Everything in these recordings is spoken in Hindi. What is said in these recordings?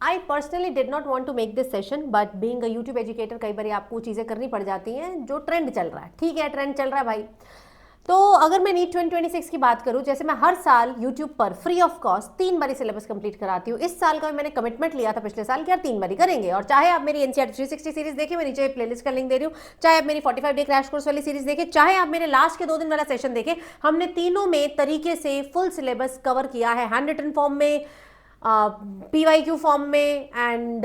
I personally did not want to make this session, but being a YouTube educator कई बार आपको चीज़ें करनी पड़ जाती हैं जो ट्रेंड चल रहा है। ठीक है, ट्रेंड चल रहा है भाई। तो अगर मैं नीट 2026 की बात करूं, जैसे मैं हर साल यूट्यूब पर फ्री ऑफ कॉस्ट 3 बारी सिलेबस कंप्लीट कराती हूँ। इस साल का मैंने कमिटमेंट लिया था पिछले साल कि यार 3 बारी करेंगे। और चाहे आप मेरी एनसीईआरटी 360 सीरीज देखें, मैं नीचे प्लेलिस्ट का लिंक दे रही हूँ, चाहे आप मेरी 45 डे क्रैश कोर्स वाली सीरीज देखें, चाहे आप मेरे लास्ट के 2 दिन वाला सेशन देखें, हमने तीनों में तरीके से फुल सिलेबस कवर किया है, हैंड रिटन फॉर्म में, PYQ फॉर्म में एंड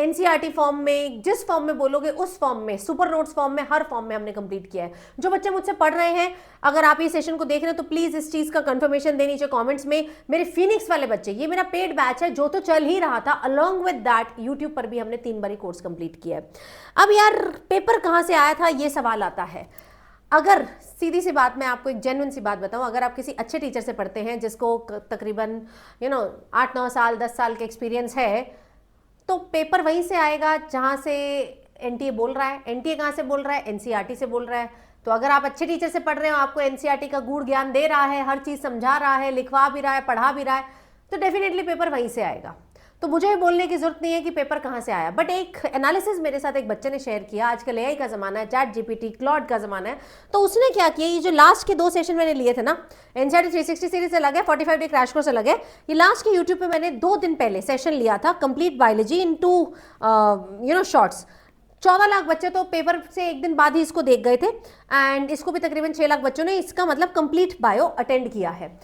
NCERT फॉर्म में, जिस फॉर्म में बोलोगे उस फॉर्म में, सुपर नोट्स फॉर्म में, हर फॉर्म में हमने कंप्लीट किया है। जो बच्चे मुझसे पढ़ रहे हैं, अगर आप ये सेशन को देख रहे हैं तो प्लीज इस चीज का कंफर्मेशन दें नीचे कमेंट्स में। मेरे फिनिक्स वाले बच्चे, ये मेरा पेड बैच है जो तो चल ही रहा था, अलॉन्ग विद दैट यूट्यूब पर भी हमने 3 बारी कोर्स कंप्लीट किया है। अब यार पेपर कहाँ से आया था, ये सवाल आता है। अगर सीधी सी बात, मैं आपको एक जेन्युइन सी बात बताऊं, अगर आप किसी अच्छे टीचर से पढ़ते हैं जिसको तकरीबन 8-9 साल 10 साल के एक्सपीरियंस है, तो पेपर वहीं से आएगा जहां से एनटीए बोल रहा है। एनटीए कहाँ से बोल रहा है? एनसीईआरटी से बोल रहा है। तो अगर आप अच्छे टीचर से पढ़ रहे हो, आपको एनसीईआरटी का गूढ़ ज्ञान दे रहा है, हर चीज़ समझा रहा है, लिखवा भी रहा है, पढ़ा भी रहा है, तो डेफिनेटली पेपर वहीं से आएगा। तो मुझे बोलने की जरूरत नहीं है कि पेपर कहाँ से आया। बट एक एनालिसिस मेरे साथ एक बच्चे ने शेयर किया, आजकल एआई का ज़माना है, चैट जीपीटी क्लॉड का ज़माना है, तो उसने क्या किया, ये जो लास्ट के 2 सेशन मैंने लिए थे ना, एनसीईआरटी 360 सीरीज से अलग है, 45 डे क्रैश कोर्स अलग है, ये लास्ट के यूट्यूब पे मैंने 2 दिन पहले सेशन लिया था, कंप्लीट बायोलॉजी इन 2 शॉर्ट्स। 14 लाख बच्चे तो पेपर से एक दिन बाद ही इसको देख गए थे, एंड इसको भी तकरीबन 6 लाख बच्चों ने इसका मतलब कंप्लीट बायो अटेंड किया है।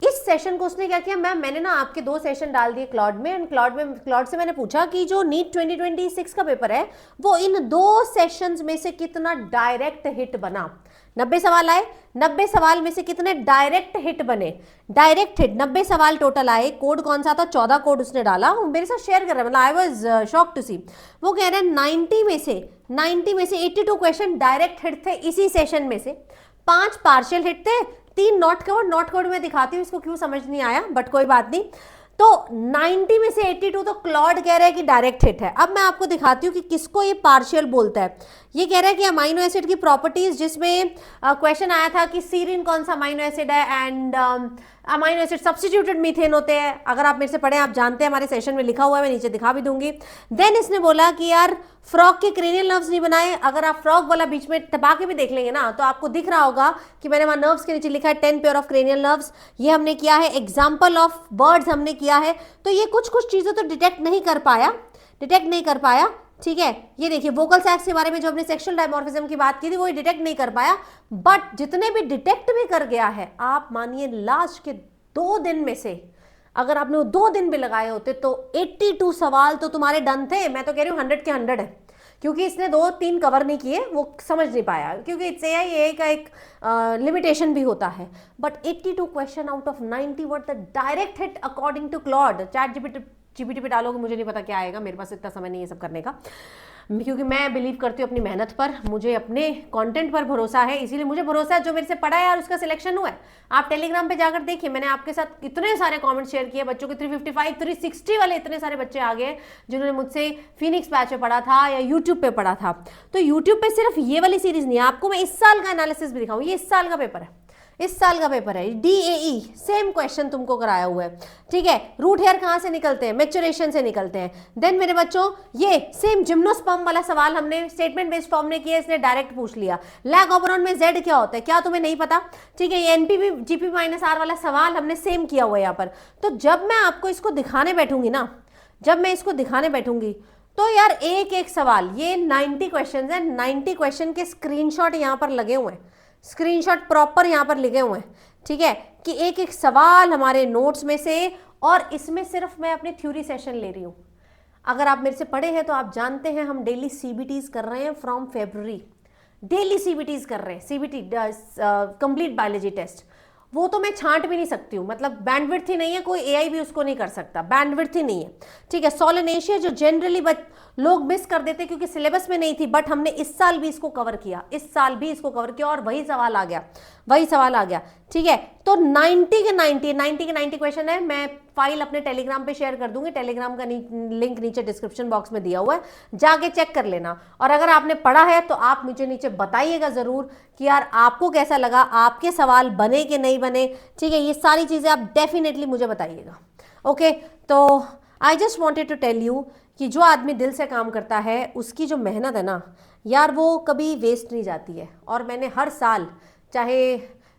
इस सेशन को उसने क्या किया, मैंने ना आपके 2 सेशन डाल दिए क्लॉड में, एंड क्लॉड से मैंने पूछा कि जो नीट 2026 का पेपर है वो इन 2 सेशंस में से कितना डायरेक्ट हिट बना। 90 सवाल आए, 90 सवाल में से कितने डायरेक्ट हिट बने। डायरेक्ट हिट 90 सवाल टोटल आए। कोड कौन सा था? 14 कोड उसने डाला, वो मेरे साथ शेयर कर रहा है, मतलब आई वाज शॉक टू सी। वो कह रहे हैं 90 में से 82 क्वेश्चन डायरेक्ट हिट थे इसी सेशन में से, 5 पार्शियल हिट थे, 3 नॉट कवर्ड में दिखाती हूँ इसको क्यों समझ नहीं आया, बट कोई बात नहीं। तो 90 में से 82 तो क्लॉड कह रहा है कि डायरेक्ट हिट है। अब मैं आपको दिखाती हूँ कि किसको ये पार्शियल बोलता है। ये कह रहा है कि अमाइनो एसिड की प्रॉपर्टीज, जिसमें क्वेश्चन आया था कि सीरिन कौन सा अमाइनो एसिड है, and amino acid substituted methane होते हैं। अगर आप मेरे से पढ़े, आप जानते हैं, हमारे सेशन में लिखा हुआ है, मैं नीचे दिखा भी दूंगी। देन इसने बोला कि यार फ्रॉग के क्रेनियल नर्व्स नहीं बनाए। अगर आप फ्रॉग वाला बीच में टपा के भी देख लेंगे ना, तो आपको दिख रहा होगा कि मैंने वहां नर्व्स के नीचे लिखा है 10 पेयर ऑफ क्रेनियल नर्व्स। ये हमने किया है। एग्जाम्पल ऑफ बर्ड्स हमने किया है। तो ये कुछ चीजें तो डिटेक्ट नहीं कर पाया। ठीक है, ये देखिए वोकल सैक्स के बारे में जो हमने सेक्सुअल डायमॉर्फिज्म की बात की थी, वो डिटेक्ट नहीं कर पाया। बट जितने भी डिटेक्ट भी कर गया है, आप मानिए लास्ट के 2 दिन में से अगर आपने वो 2 दिन भी लगाए होते तो 82 सवाल तो तुम्हारे डन थे। मैं तो कह रही हूँ 100 के 100 है, क्योंकि इसने 2-3 कवर नहीं किए, वो समझ नहीं पाया, क्योंकि इट्स एआई का एक लिमिटेशन भी होता है। But 82 question out of 90 were the direct hit according to Claude. ChatGPT पे डालोगे, मुझे नहीं पता क्या आएगा, मेरे पास इतना समय नहीं है सब करने का, क्योंकि मैं बिलीव करती हूँ अपनी मेहनत पर, मुझे अपने कंटेंट पर भरोसा है, इसीलिए मुझे भरोसा है जो मेरे से पढ़ा है यार उसका सिलेक्शन हुआ है। आप टेलीग्राम पे जाकर देखिए, मैंने आपके साथ इतने सारे कमेंट शेयर किए, बच्चों के 355 360 वाले इतने सारे बच्चे आ गए जिन्होंने मुझसे फिनिक्स बैच पे पढ़ा था या यूट्यूब पे पढ़ा था। तो यूट्यूब पे सिर्फ ये वाली सीरीज नहीं है, आपको मैं इस साल का एनालिसिस भी दिखाऊँ। ये इस साल का पेपर है, इस साल का पेपर है। DAE सेम क्वेश्चन तुमको कराया हुआ है। ठीक है, रूट हेयर कहाँ से निकलते हैं? मैच्योरेशन से निकलते हैं। देन मेरे बच्चों, ये सेम जिम्नोस्पर्म वाला सवाल हमने स्टेटमेंट बेस्ड फॉर्म में किया, इसने डायरेक्ट पूछ लिया। लैग ऑपरॉन में Z क्या होता है, क्या तुम्हें नहीं पता? ठीक है, ये NPV GP-R वाला सवाल हमने सेम किया हुआ है यहाँ पर। तो जब मैं आपको इसको दिखाने बैठूंगी ना, तो यार एक सवाल, ये 90 क्वेश्चन है, 90 क्वेश्चन के स्क्रीनशॉट यहाँ पर लगे हुए हैं, स्क्रीनशॉट प्रॉपर यहाँ पर लिखे हुए हैं। ठीक है, कि एक सवाल हमारे नोट्स में से, और इसमें सिर्फ मैं अपनी थ्योरी सेशन ले रही हूँ। अगर आप मेरे से पढ़े हैं तो आप जानते हैं हम डेली CBTs कर रहे हैं फ्रॉम February, डेली CBTs कर रहे हैं, CBT कंप्लीट बायोलॉजी टेस्ट। वो तो मैं छांट भी नहीं सकती हूँ, मतलब बैंडविड्थ ही नहीं है, कोई एआई भी उसको नहीं कर सकता, बैंडविड्थ ही नहीं है। ठीक है, सोलेनेशिया जो जनरली लोग मिस कर देते क्योंकि सिलेबस में नहीं थी, बट हमने इस साल भी इसको कवर किया, और वही सवाल आ गया। ठीक है, तो 90 के 90 क्वेश्चन है। मैं फाइल अपने टेलीग्राम पे शेयर कर दूंगी, टेलीग्राम का लिंक नीचे डिस्क्रिप्शन बॉक्स में दिया हुआ है, जाके चेक कर लेना। और अगर आपने पढ़ा है तो आप मुझे नीचे बताइएगा जरूर कि यार आपको कैसा लगा, आपके सवाल बने कि नहीं बने। ठीक है, ये सारी चीजें आप डेफिनेटली मुझे बताइएगा। ओके, तो I just wanted to tell you कि जो आदमी दिल से काम करता है उसकी जो मेहनत है ना यार, वो कभी वेस्ट नहीं जाती है। और मैंने हर साल, चाहे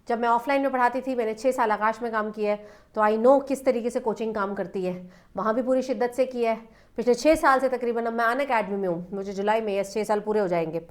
जब मैं ऑफलाइन में पढ़ाती थी, मैंने 6 साल आकाश में काम किया है, तो आई नो किस तरीके से कोचिंग काम करती है। वहाँ भी पूरी शिद्दत से किया है। पिछले 6 साल से तकरीबन, अब मैं अनअकैडमी में हूँ, मुझे जुलाई में 6 साल पूरे हो जाएंगे,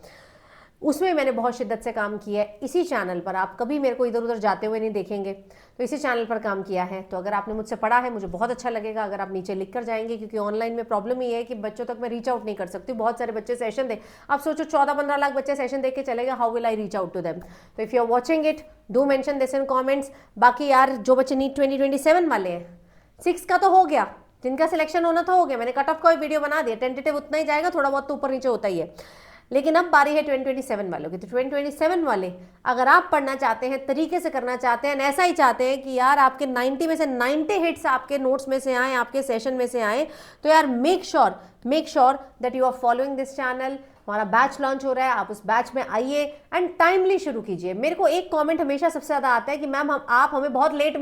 उसमें मैंने बहुत शिद्दत से काम किया है। इसी चैनल पर आप कभी मेरे को इधर उधर जाते हुए नहीं देखेंगे, तो इसी चैनल पर काम किया है। तो अगर आपने मुझसे पढ़ा है, मुझे बहुत अच्छा लगेगा अगर आप नीचे लिख कर जाएंगे, क्योंकि ऑनलाइन में प्रॉब्लम ये है कि बच्चों तक मैं रीच आउट नहीं कर सकती। बहुत सारे बच्चे सेशन दे, आप सोचो 14-15 लाख बच्चे सेशन देख के चलेगा, how will I reach out to them. तो if you are watching it, do mention this in comments. बाकी यार जो बच्चे नीट 2027 वाले हैं, 6 का तो हो गया, जिनका सिलेक्शन होना था हो गया, मैंने कट ऑफ का वीडियो बना दिया, टेंटेटिव उतना ही जाएगा, थोड़ा बहुत तो ऊपर नीचे होता ही है। लेकिन अब बारी है 2027 वालों की। तो 2027 वाले अगर आप पढ़ना चाहते हैं, तरीके से करना चाहते हैं, ऐसा ही चाहते हैं कि यार आपके 90 में से 90 हिट्स आपके नोट्स में से आए, आपके सेशन में से आए, तो यार make sure that you are following this channel. हमारा बैच लॉन्च हो रहा है, आप उस बैच में आइए एंड टाइमली शुरू कीजिए। मेरे को एक कॉमेंट हमेशा सबसे ज़्यादा आता है कि मैम आप हमें बहुत लेट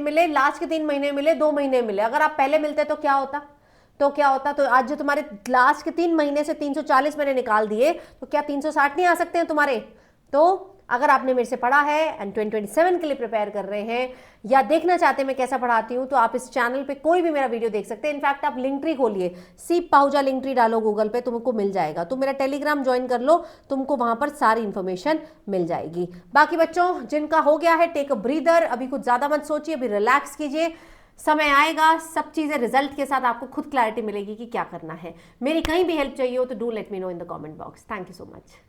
मिले, लास्ट के 3 महीने मिले, 2 महीने मिले। अगर आप पहले मिलते तो क्या होता? तो आज जो तुम्हारे लास्ट के 3 महीने से 340 मैंने निकाल दिए, तो क्या 360 नहीं आ सकते हैं तुम्हारे? तो अगर आपने मेरे से पढ़ा है एंड 2027 के लिए प्रिपेयर कर रहे हैं या देखना चाहते हैं मैं कैसा पढ़ाती हूँ, तो आप इस चैनल पे कोई भी मेरा वीडियो देख सकते हैं। इनफैक्ट आप लिंक ट्री खोलिए, सीप पाहुजा लिंक ट्री डालो गूगल पे, तुमको मिल जाएगा। तुम मेरा टेलीग्राम ज्वाइन कर लो, तुमको वहां पर सारी इंफॉर्मेशन मिल जाएगी। बाकी बच्चों जिनका हो गया है, टेक अ ब्रीदर, अभी कुछ ज्यादा मत सोचिए, अभी रिलैक्स कीजिए, समय आएगा, सब चीज़ें रिजल्ट के साथ आपको खुद क्लैरिटी मिलेगी कि क्या करना है। मेरी कहीं भी हेल्प चाहिए हो तो do let me know in the comment box. Thank you so much.